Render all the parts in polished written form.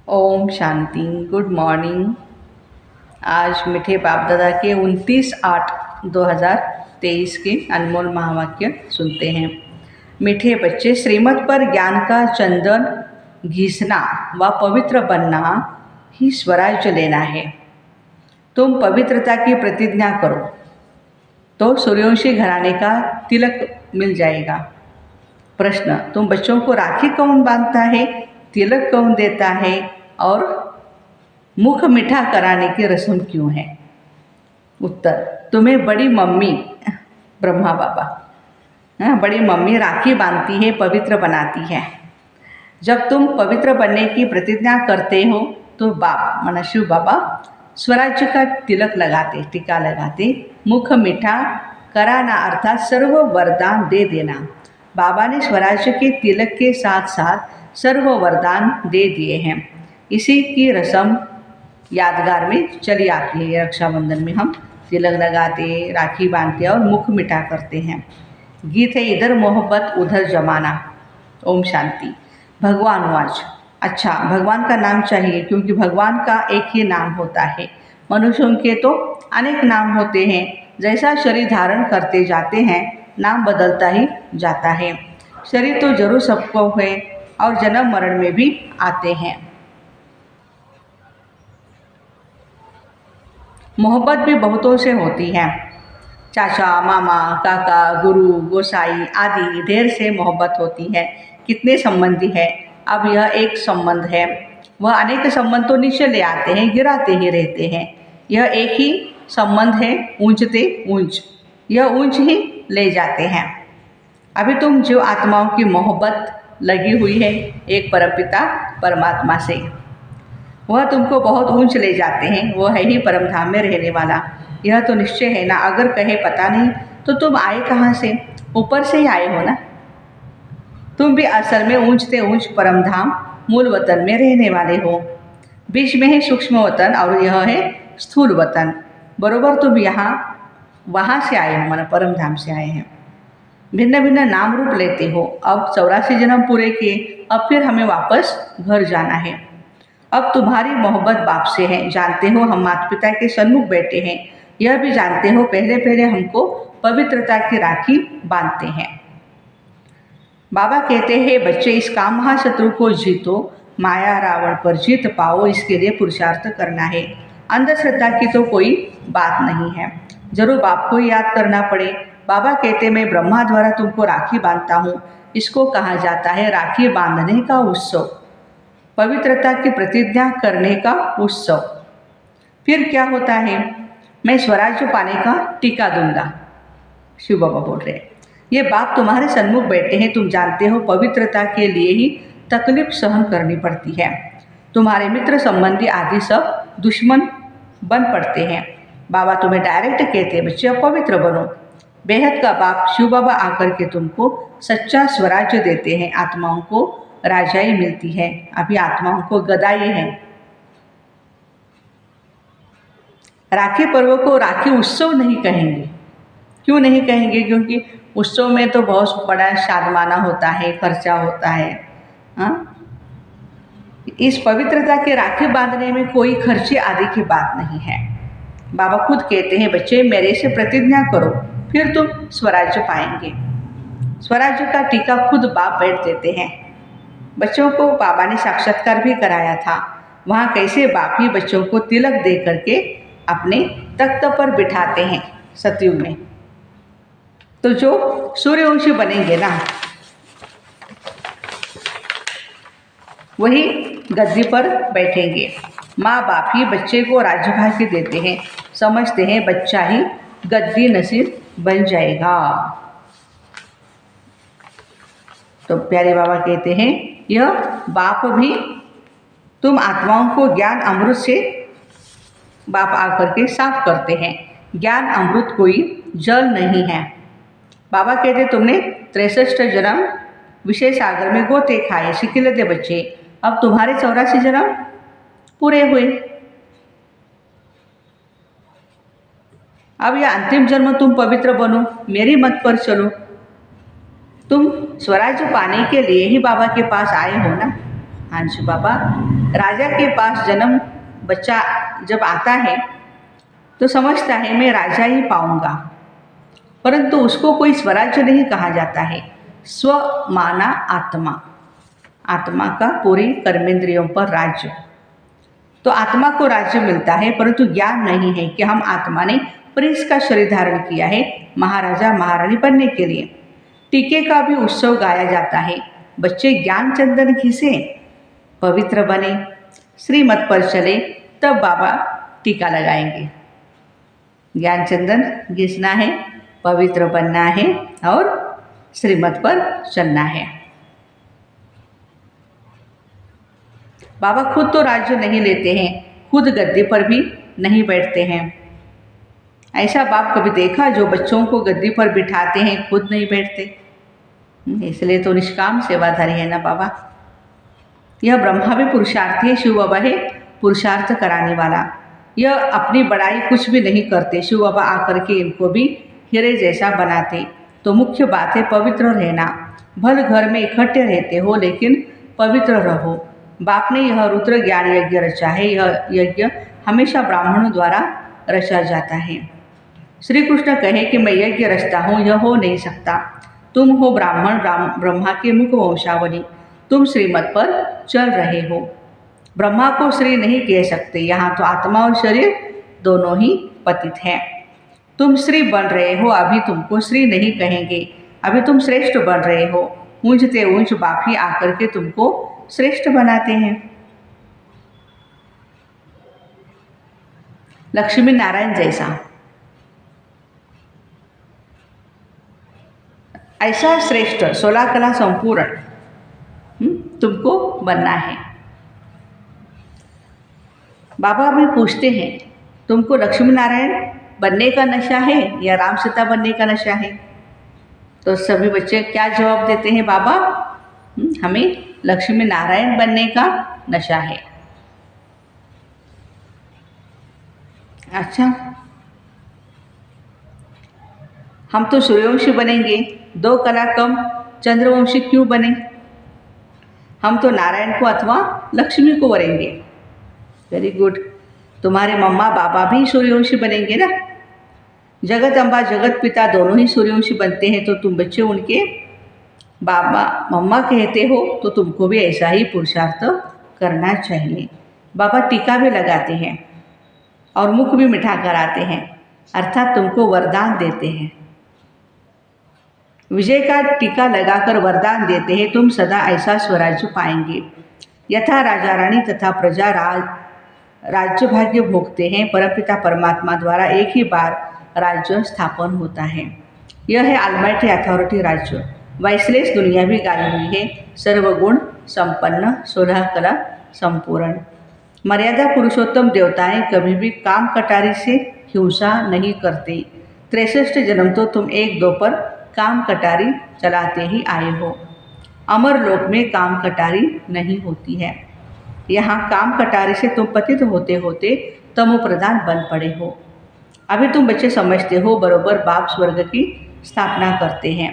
Om Shanti. Good morning. आज मीठे बाप दादा के 29/8/2023 के अनमोल महावाक्य सुनते हैं। मीठे बच्चे, श्रीमत पर ज्ञान का चंदन घिसना व पवित्र बनना ही स्वराज्य लेना है। तुम पवित्रता की प्रतिज्ञा करो तो सूर्यवंशी घराने का तिलक मिल जाएगा। प्रश्न: तुम बच्चों को राखी कौन बांधता है, तिलक कौन देता है और मुख मीठा कराने की रस्म क्यों है? उत्तर: तुम्हें बड़ी मम्मी ब्रह्मा बाबा बड़ी मम्मी राखी बांधती है, पवित्र बनाती है। जब तुम पवित्र बनने की प्रतिज्ञा करते हो तो बाप माना शिव बाबा स्वराज्य का तिलक लगाते, टीका लगाते। मुख मीठा कराना अर्थात सर्व वरदान दे देना। बाबा ने स्वराज्य के तिलक के साथ साथ सर्व वरदान दे दिए हैं। इसी की रस्म यादगार में चली आती है। रक्षाबंधन में हम तिलक लगाते, राखी बांधते और मुख मीठा करते हैं। गीत है इधर मोहब्बत उधर जमाना। ओम शांति। भगवान वाच। अच्छा, भगवान का नाम चाहिए क्योंकि भगवान का एक ही नाम होता है। मनुष्यों के तो अनेक नाम होते हैं। जैसा शरीर धारण करते जाते हैं नाम बदलता ही जाता है। शरीर तो जरूर सबको है और जन्म मरण में भी आते हैं। मोहब्बत भी बहुतों से होती है। चाचा, मामा, काका, गुरु, गोसाई आदि ढेर से मोहब्बत होती है। कितने संबंधी है? अब यह एक संबंध है। वह अनेक संबंध तो नीचे ले आते हैं, गिराते ही रहते हैं। यह एक ही संबंध है, ऊंचते ऊंच। यह ऊंच ही ले जाते हैं। अभी तुम जो आत्माओं की मोहब्बत लगी हुई है एक परमपिता परमात्मा से, वह तुमको बहुत ऊंच ले जाते हैं। वह है ही परम धाम में रहने वाला। यह तो निश्चय है ना। अगर कहे पता नहीं तो तुम आए कहाँ से? ऊपर से ही आए हो ना। तुम भी असल में ऊंचते ऊंच परम धाम मूल वतन में रहने वाले हो। बीच में है सूक्ष्म वतन और यह है स्थूल वतन। बरोबर तुम यहाँ वहाँ से आए हो, माना परम धाम से आए हैं। भिन्न भिन्न नाम रूप लेते हो। अब 84 जन्म पूरे किए, अब फिर हमें वापस घर जाना है। अब तुम्हारी मोहब्बत बाप से है। जानते हो हम माता पिता के सन्मुख बैठे हैं। यह भी जानते हो पहले पहले हमको पवित्रता की राखी बांधते हैं। बाबा कहते हैं बच्चे, इस काम महाशत्रु को जीतो, माया रावण पर जीत पाओ, इसके लिए पुरुषार्थ करना है। अंधश्रद्धा की तो कोई बात नहीं है। जरूर बाप को याद करना पड़े। बाबा कहते मैं ब्रह्मा द्वारा तुमको राखी बांधता हूँ। इसको कहा जाता है राखी बांधने का उत्सव, पवित्रता की प्रतिज्ञा करने का उत्सव। फिर क्या होता है? मैं स्वराज्य पाने का टीका दूंगा, शिव बाबा बोल रहे हैं। ये बाप तुम्हारे सन्मुख बैठे हैं। तुम जानते हो पवित्रता के लिए ही तकलीफ सहन करनी पड़ती है। तुम्हारे मित्र संबंधी आदि सब दुश्मन बन पड़ते हैं। बाबा तुम्हें डायरेक्ट कहते हैं बच्चे अब पवित्र बनो। बेहद का बाप शिव बाबा आकर के तुमको सच्चा स्वराज्य देते हैं। आत्माओं को राजाई मिलती है, अभी आत्माओं को गदाई है। राखी पर्व को राखी उत्सव नहीं कहेंगे। क्यों नहीं कहेंगे? क्योंकि उत्सव में तो बहुत बड़ा शादमाना होता है, खर्चा होता है। इस पवित्रता के राखी बांधने में कोई खर्चे आदि की बात नहीं है। बाबा खुद कहते हैं बच्चे मेरे से प्रतिज्ञा करो, फिर तुम स्वराज्य पाएंगे। स्वराज्य का टीका खुद बाप बैठ देते हैं। बच्चों को बाबा ने साक्षात्कार भी कराया था। वहाँ कैसे बाप ही बच्चों को तिलक दे करके अपने तख्त पर बिठाते हैं सतयुग में। तो जो सूर्यवंशी बनेंगे ना, वही गद्दी पर बैठेंगे। माँ बाप ही बच्चे को राज्यभाग्य देते हैं, समझते हैं बच्चा ही गद्दी नसीब बन जाएगा। तो प्यारे बाबा कहते हैं यह बाप भी तुम आत्माओं को ज्ञान अमृत से बाप आकर के साफ करते हैं। ज्ञान अमृत कोई जल नहीं है। बाबा कहते तुमने 63 जन्म विषय सागर में गोते खाए, सिखिले थे बच्चे। अब तुम्हारे 84 जन्म पूरे हुए। अब यह अंतिम जन्म तुम पवित्र बनो, मेरी मत पर चलो। तुम स्वराज्य पाने के लिए ही बाबा के पास आए हो ना। हाँ जी बाबा, राजा के पास जन्म बच्चा जब आता है तो समझता है मैं राजा ही पाऊंगा, परंतु उसको कोई स्वराज्य नहीं कहा जाता है। स्व माना आत्मा, आत्मा का पूरी कर्मेंद्रियों पर राज्य। तो आत्मा को राज्य मिलता है, परंतु ज्ञान नहीं है कि हम आत्मा ने प्रिंस का शरीर धारण किया है महाराजा महारानी बनने के लिए। टीके का भी उत्सव गाया जाता है। बच्चे ज्ञान चंदन घिसे, पवित्र बने, श्रीमत पर चले, तब बाबा टीका लगाएंगे। ज्ञान चंदन घिसना है, पवित्र बनना है और श्रीमत पर चलना है। बाबा खुद तो राज्य नहीं लेते हैं, खुद गद्दी पर भी नहीं बैठते हैं। ऐसा बाप कभी देखा जो बच्चों को गद्दी पर बिठाते हैं, खुद नहीं बैठते? इसलिए तो निष्काम सेवाधारी है ना बाबा। यह ब्रह्मा भी पुरुषार्थी है, शिव बाबा है पुरुषार्थ कराने वाला। यह अपनी बड़ाई कुछ भी नहीं करते, शिव बाबा आकर के इनको भी हीरे जैसा बनाते। तो मुख्य बात है पवित्र रहना। भल घर में इकट्ठे रहते हो लेकिन पवित्र रहो। बाप ने यह रुद्र ज्ञान यज्ञ रचा है। यह यज्ञ हमेशा ब्राह्मणों द्वारा रचा जाता है। श्री कृष्ण कहे कि मैं यज्ञ रचता हूँ, यह हो नहीं सकता। तुम हो ब्राह्मण, ब्रह्मा के मुख वंशावली, तुम श्रीमत पर चल रहे हो। ब्रह्मा को श्री नहीं कह सकते, यहाँ तो आत्मा और शरीर दोनों ही पतित हैं। तुम श्री बन रहे हो, अभी तुमको श्री नहीं कहेंगे, अभी तुम श्रेष्ठ बन रहे हो। ऊंचते ऊंच बाप ही आकर के तुमको श्रेष्ठ बनाते हैं। लक्ष्मी नारायण जैसा ऐसा श्रेष्ठ 16 कला संपूर्ण तुमको बनना है। बाबा हमें पूछते हैं तुमको लक्ष्मी नारायण बनने का नशा है या राम सीता बनने का नशा है? तो सभी बच्चे क्या जवाब देते हैं? बाबा हमें लक्ष्मी नारायण बनने का नशा है। अच्छा, हम तो सूर्यवंशी बनेंगे, 2 कला कम चंद्रवंशी क्यों बने? हम तो नारायण को अथवा लक्ष्मी को वरेंगे। वेरी गुड, तुम्हारे मम्मा बाबा भी सूर्यवंशी बनेंगे ना। जगत अम्बा जगत पिता दोनों ही सूर्यवंशी बनते हैं, तो तुम बच्चे उनके बाबा मम्मा कहते हो तो तुमको भी ऐसा ही पुरुषार्थ करना चाहिए। बाबा टीका भी लगाते हैं और मुख भी मिठा कराते हैं, अर्थात तुमको वरदान देते हैं। विजय का टीका लगाकर वरदान देते हैं, तुम सदा ऐसा स्वराज्य पाएंगे। यथा राजा रानी तथा प्रजा राज्य भाग्य भोगते हैं, परमपिता परमात्मा द्वारा एक ही बार राज्य स्थापन होता है। यह है ऑलमाइटी अथॉरिटी राज्य। वाइसलेस दुनिया भी गाई हुई है, सर्वगुण संपन्न 16 कला संपूर्ण। मर्यादा पुरुषोत्तम देवताएं कभी भी काम कटारी से हिंसा नहीं करते। 63 जन्म तो तुम 1-2 पर काम कटारी चलाते ही आए हो। अमर लोक में काम कटारी नहीं होती है। यहाँ काम कटारी से तुम पतित होते होते तमो प्रधान बन पड़े हो। अभी तुम बच्चे समझते हो बरोबर बाप स्वर्ग की स्थापना करते हैं,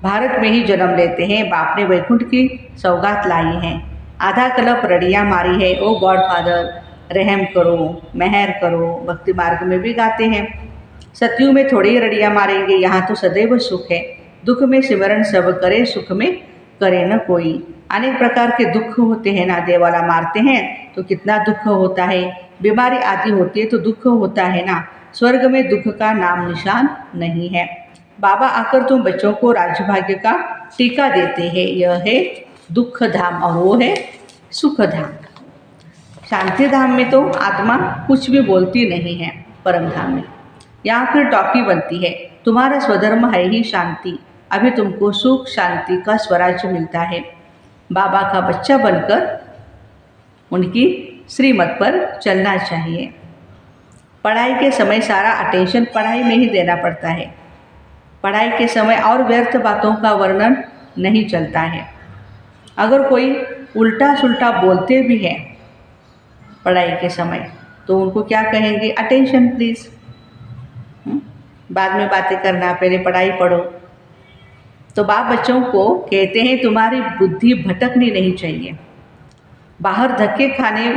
भारत में ही जन्म लेते हैं। बाप ने वैकुंठ की सौगात लाई है, आधा कलप रड़ियाँ मारी है। ओ गॉड फादर रहम करो, मेहर करो, भक्ति मार्ग में भी गाते हैं। सतयुग में थोड़ी ही रड़ियाँ मारेंगे, यहाँ तो सदैव सुख है। दुख में सिमरण सब करे, सुख में करे न कोई। अनेक प्रकार के दुख होते हैं ना, देवाला मारते हैं तो कितना दुख होता है, बीमारी आदि होती है तो दुख होता है ना। स्वर्ग में दुख का नाम निशान नहीं है। बाबा आकर तुम बच्चों को राज्यभाग्य का टीका देते हैं। यह है दुख धाम और वो है सुख धाम। शांति धाम में तो आत्मा कुछ भी बोलती नहीं है, परम धाम में यहाँ फिर टॉकी बनती है। तुम्हारा स्वधर्म है ही शांति, अभी तुमको सुख शांति का स्वराज्य मिलता है। बाबा का बच्चा बनकर उनकी श्रीमत पर चलना चाहिए। पढ़ाई के समय सारा अटेंशन पढ़ाई में ही देना पड़ता है। पढ़ाई के समय और व्यर्थ बातों का वर्णन नहीं चलता है। अगर कोई उल्टा सुल्टा बोलते भी हैं पढ़ाई के समय तो उनको क्या कहेंगे? Attention please. बाद में बातें करना, पहले पढ़ाई पढ़ो। तो बाप बच्चों को कहते हैं तुम्हारी बुद्धि भटकनी नहीं चाहिए। बाहर धक्के खाने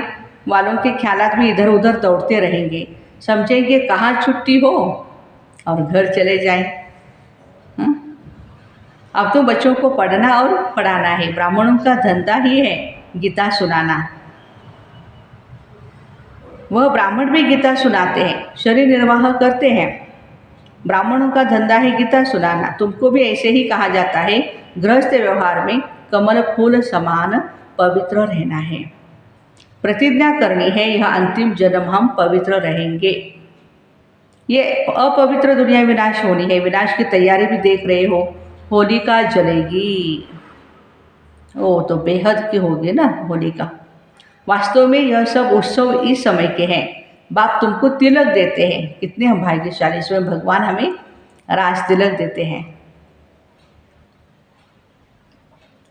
वालों के ख्यालात भी इधर उधर दौड़ते रहेंगे, समझेंगे कहाँ छुट्टी हो और घर चले जाएं। अब तो बच्चों को पढ़ना और पढ़ाना है, ब्राह्मणों का धंधा ही है गीता सुनाना। वह ब्राह्मण भी गीता सुनाते हैं, शरीर निर्वाह करते हैं। ब्राह्मणों का धंधा है गीता सुनाना। तुमको भी ऐसे ही कहा जाता है, गृहस्थ व्यवहार में कमल फूल समान पवित्र रहना है। प्रतिज्ञा करनी है, यह अंतिम जन्म हम पवित्र रहेंगे। ये अपवित्र दुनिया विनाश होनी है, विनाश की तैयारी भी देख रहे हो, होलिका जलेगी। ओ तो बेहद की होगी ना होलिका। वास्तव में यह सब उत्सव इस समय के हैं। बाप तुमको तिलक देते हैं, कितने हम भाग्यशाली, इसमें भगवान हमें राज तिलक देते हैं।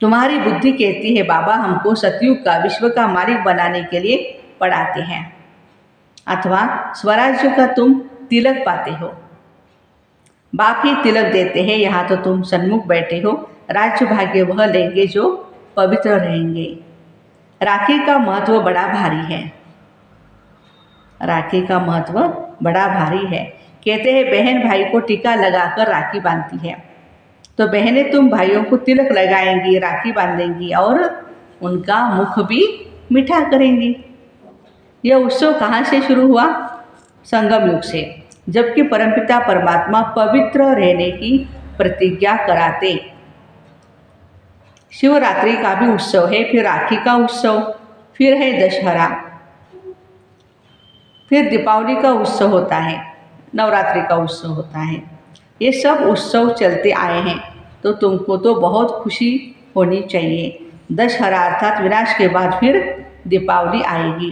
तुम्हारी बुद्धि कहती है बाबा हमको सतयुग का विश्व का मालिक बनाने के लिए पढ़ाते हैं, अथवा स्वराज्य का तुम तिलक पाते हो। बाप ही तिलक देते हैं, यहाँ तो तुम सन्मुख बैठे हो। राज्य भाग्य वह लेंगे जो पवित्र रहेंगे। राखी का महत्व बड़ा भारी है। राखी का महत्व बड़ा भारी है। कहते हैं बहन भाई को टीका लगाकर राखी बांधती है, तो बहनें तुम भाइयों को तिलक लगाएंगी, राखी बांधेंगी और उनका मुख भी मीठा करेंगी। यह उत्सव कहाँ से शुरू हुआ? संगम युग से, जबकि परमपिता परमात्मा पवित्र रहने की प्रतिज्ञा कराते। शिवरात्रि का भी उत्सव है, फिर राखी का उत्सव, फिर है दशहरा, फिर दीपावली का उत्सव होता है, नवरात्रि का उत्सव होता है। ये सब उत्सव चलते आए हैं, तो तुमको तो बहुत खुशी होनी चाहिए। दशहरा अर्थात विनाश के बाद फिर दीपावली आएगी।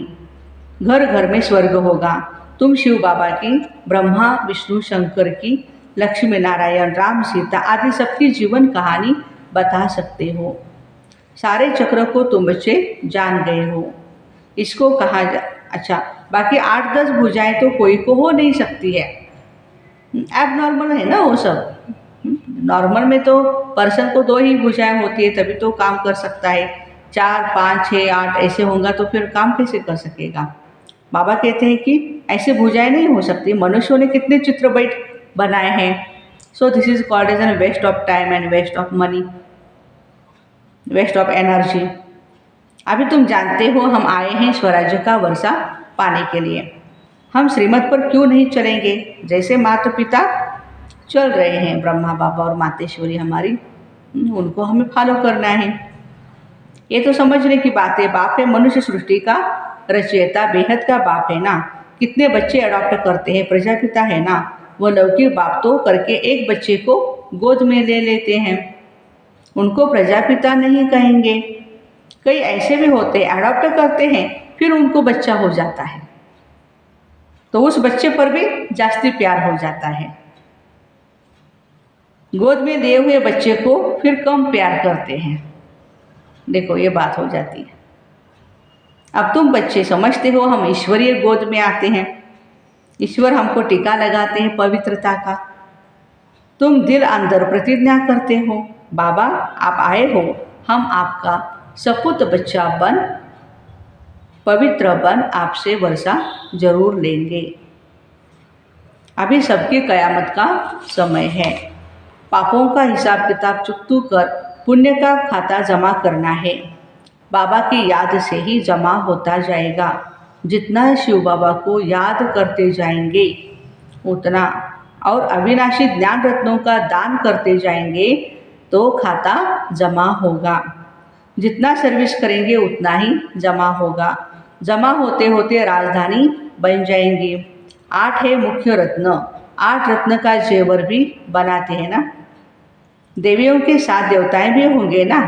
घर घर में स्वर्ग होगा। तुम शिव बाबा की, ब्रह्मा विष्णु शंकर की, लक्ष्मी नारायण राम सीता आदि सबकी जीवन कहानी बता सकते हो। सारे चक्र को तुम बच्चे जान गए हो। इसको कहा अच्छा, बाकी 8-10 भुजाएं तो कोई को हो नहीं सकती है। एबनॉर्मल है ना वो सब। नॉर्मल में तो पर्सन को 2 ही भुजाएं होती है, तभी तो काम कर सकता है। 4, 5, 6, 8 ऐसे होगा तो फिर काम कैसे कर सकेगा? बाबा कहते हैं कि ऐसे भुजाएं नहीं हो सकती। मनुष्यों ने कितने चित्र बैठ बनाए हैं। So this is called as an waste of time and waste of money, waste of energy. अभी तुम जानते हो हम आए हैं स्वराज्य का वर्षा पाने के लिए। हम श्रीमत पर क्यों नहीं चलेंगे? जैसे माता पिता चल रहे हैं, ब्रह्मा बाबा और मातेश्वरी हमारी, उनको हमें फॉलो करना है। ये तो समझने की बात है। बाप है मनुष्य सृष्टि का रचयिता, बेहद का बाप है ना। कितने बच्चे अडॉप्ट करते हैं, प्रजापिता है ना। वो लौकिक बाप तो करके एक बच्चे को गोद में ले लेते हैं, उनको प्रजापिता नहीं कहेंगे। कई ऐसे भी होते हैं अडॉप्ट करते हैं, फिर उनको बच्चा हो जाता है, तो उस बच्चे पर भी जास्ती प्यार हो जाता है। गोद में लिए हुए बच्चे को फिर कम प्यार करते हैं। देखो ये बात हो जाती है। अब तुम बच्चे समझते हो हम ईश्वरीय गोद में आते हैं, ईश्वर हमको टीका लगाते हैं पवित्रता का। तुम दिल अंदर प्रतिज्ञा करते हो, बाबा आप आए हो, हम आपका सपूत बच्चा बन, पवित्र बन आपसे वर्षा जरूर लेंगे। अभी सबकी कयामत का समय है। पापों का हिसाब किताब चुकतू कर पुण्य का खाता जमा करना है। बाबा की याद से ही जमा होता जाएगा। जितना शिव बाबा को याद करते जाएंगे उतना, और अविनाशी ज्ञान रत्नों का दान करते जाएंगे तो खाता जमा होगा। जितना सर्विस करेंगे उतना ही जमा होगा। जमा होते होते राजधानी बन जाएंगी। 8 है मुख्य रत्न, 8 रत्न का जेवर भी बनाते हैं ना। देवियों के साथ देवताएं भी होंगे ना,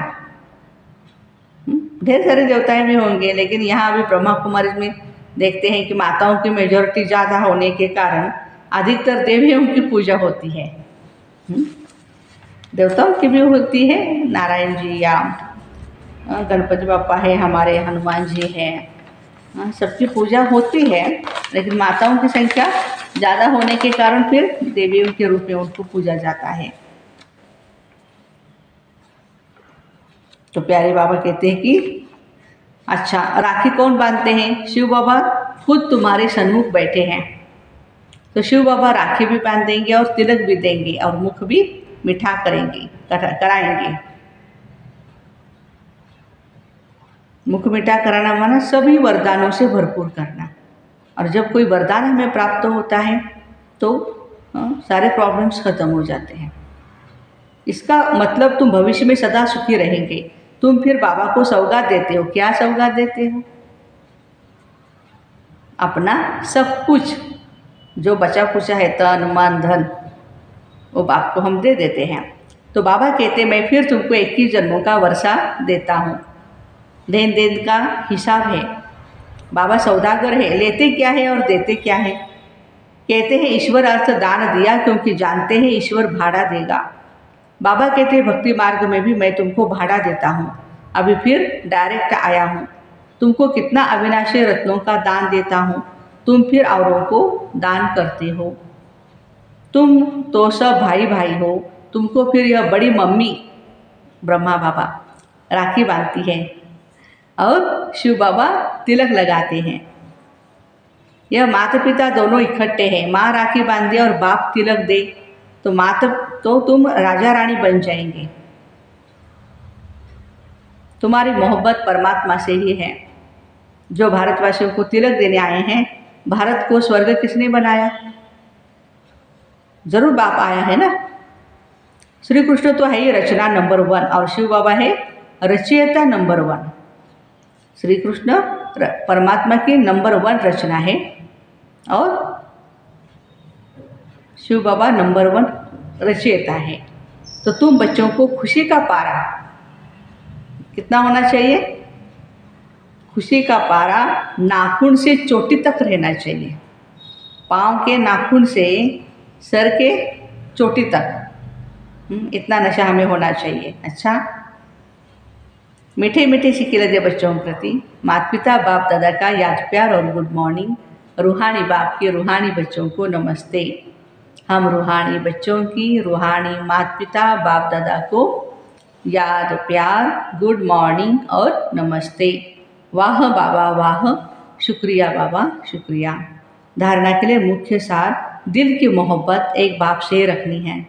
ढेर सारे देवताएं भी होंगे, लेकिन यहाँ अभी ब्रह्मा कुमारी में देखते हैं कि माताओं की मेजॉरिटी ज़्यादा होने के कारण अधिकतर देवियों की पूजा होती है। देवताओं की भी होती है, नारायण जी या गणपति बापा है, हमारे हनुमान जी हैं, सबकी पूजा होती है, लेकिन माताओं की संख्या ज़्यादा होने के कारण फिर देवियों के रूप में उनको पूजा जाता है। तो प्यारे बाबा कहते हैं कि अच्छा, राखी कौन बांधते हैं? शिव बाबा खुद तुम्हारे सन्मुख बैठे हैं, तो शिव बाबा राखी भी बांध देंगे और तिलक भी देंगे और मुख भी मीठा कराएंगे। मुख मीठा कराना माना सभी वरदानों से भरपूर करना। और जब कोई वरदान हमें प्राप्त होता है तो सारे प्रॉब्लम्स खत्म हो जाते हैं। इसका मतलब तुम भविष्य में सदा सुखी रहेंगे। तुम फिर बाबा को सौगात देते हो। क्या सौगात देते हो? अपना सब कुछ, जो बचा कुचा है, तन मन धन, वो बाप को हम दे देते हैं। तो बाबा कहते मैं फिर तुमको 21 जन्मों का वर्षा देता हूँ। लेन देन का हिसाब है। बाबा सौदागर है, लेते क्या है और देते क्या है। कहते हैं ईश्वर अर्थ दान दिया क्योंकि जानते हैं ईश्वर भाड़ा देगा। बाबा कहते हैं भक्ति मार्ग में भी मैं तुमको भाड़ा देता हूँ। अभी फिर डायरेक्ट आया हूँ। तुमको कितना अविनाशी रत्नों का दान देता हूँ, तुम फिर औरों को दान करते हो। तुम तो सब भाई भाई हो। तुमको फिर यह बड़ी मम्मी ब्रह्मा बाबा राखी बांधती है और शिव बाबा तिलक लगाते हैं। यह माता पिता दोनों इकट्ठे हैं। माँ राखी बांधे और बाप तिलक दे तो तुम राजा रानी बन जाएंगे। तुम्हारी मोहब्बत परमात्मा से ही है। जो भारतवासियों को तिलक देने आए हैं, भारत को स्वर्ग किसने बनाया? जरूर बाप आया है ना। श्री कृष्ण तो है ही रचना नंबर 1 और शिव बाबा है रचयिता नंबर 1। श्री कृष्ण परमात्मा की नंबर 1 रचना है और शिव बाबा नंबर 1 रचयिता है। तो तुम बच्चों को खुशी का पारा कितना होना चाहिए? खुशी का पारा नाखून से चोटी तक रहना चाहिए। पाँव के नाखून से सर के चोटी तक इतना नशा हमें होना चाहिए। अच्छा, मीठे मीठे सिक्के लगे बच्चों के प्रति माता पिता बाप दादा का याद प्यार और गुड मॉर्निंग। रूहानी बाप के रूहानी बच्चों को नमस्ते। हम रूहानी बच्चों की रूहानी माता पिता बाप दादा को याद प्यार गुड मॉर्निंग और नमस्ते। वाह बाबा वाह, शुक्रिया बाबा शुक्रिया। धारणा के लिए मुख्य सार, दिल की मोहब्बत एक बाप से रखनी है,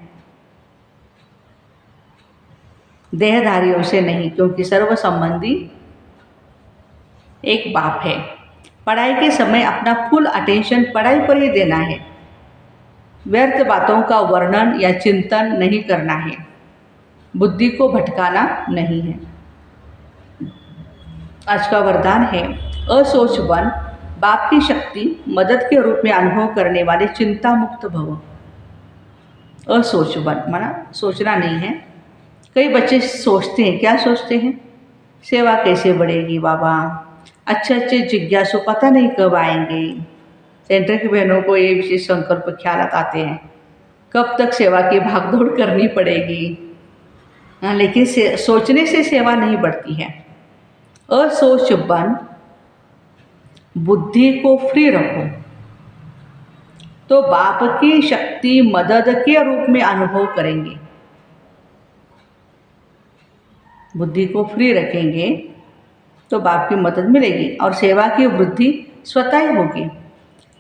देहधारियों से नहीं, क्योंकि सर्व संबंधी एक बाप है। पढ़ाई के समय अपना फुल अटेंशन पढ़ाई पर ही देना है। व्यर्थ बातों का वर्णन या चिंतन नहीं करना है। बुद्धि को भटकाना नहीं है। आज का वरदान है असोच बन, बाप की शक्ति मदद के रूप में अनुभव करने वाले चिंता मुक्त भव। असोच बन माना सोचना नहीं है। कई बच्चे सोचते हैं, क्या सोचते हैं? सेवा कैसे बढ़ेगी बाबा, अच्छे अच्छे जिज्ञासु पता नहीं कब आएंगे। सेंटर की बहनों को ये विशेष संकल्प ख्याल आते हैं, कब तक सेवा की भागदौड़ करनी पड़ेगी। लेकिन सोचने से सेवा नहीं बढ़ती है। असोच बन, बुद्धि को फ्री रखो तो बाप की शक्ति मदद के रूप में अनुभव करेंगे। बुद्धि को फ्री रखेंगे तो बाप की मदद मिलेगी और सेवा की वृद्धि स्वतः ही होगी।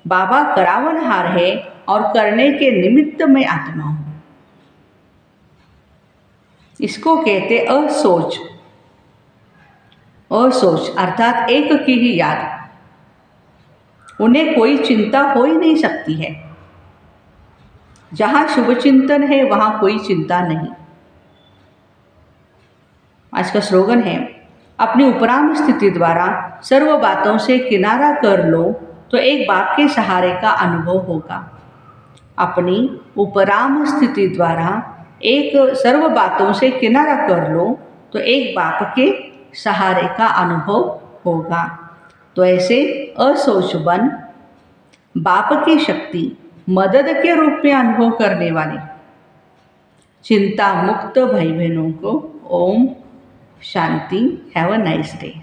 बाबा करावनहार है और करने के निमित्त में आत्मा हूँ। इसको कहते असोच। असोच अर्थात एक की ही याद। उन्हें कोई चिंता हो ही नहीं सकती है। जहाँ शुभ चिंतन है वहाँ कोई चिंता नहीं। आज का स्लोगन है, अपनी उपराम स्थिति द्वारा सर्व बातों से किनारा कर लो तो एक बाप के सहारे का अनुभव होगा। अपनी उपराम स्थिति द्वारा एक सर्व बातों से किनारा कर लो तो एक बाप के सहारे का अनुभव होगा। तो ऐसे असोच बन, बाप की शक्ति मदद के रूप में अनुभव करने वाले चिंता मुक्त भाई बहनों को ओम शांति। Have a nice day.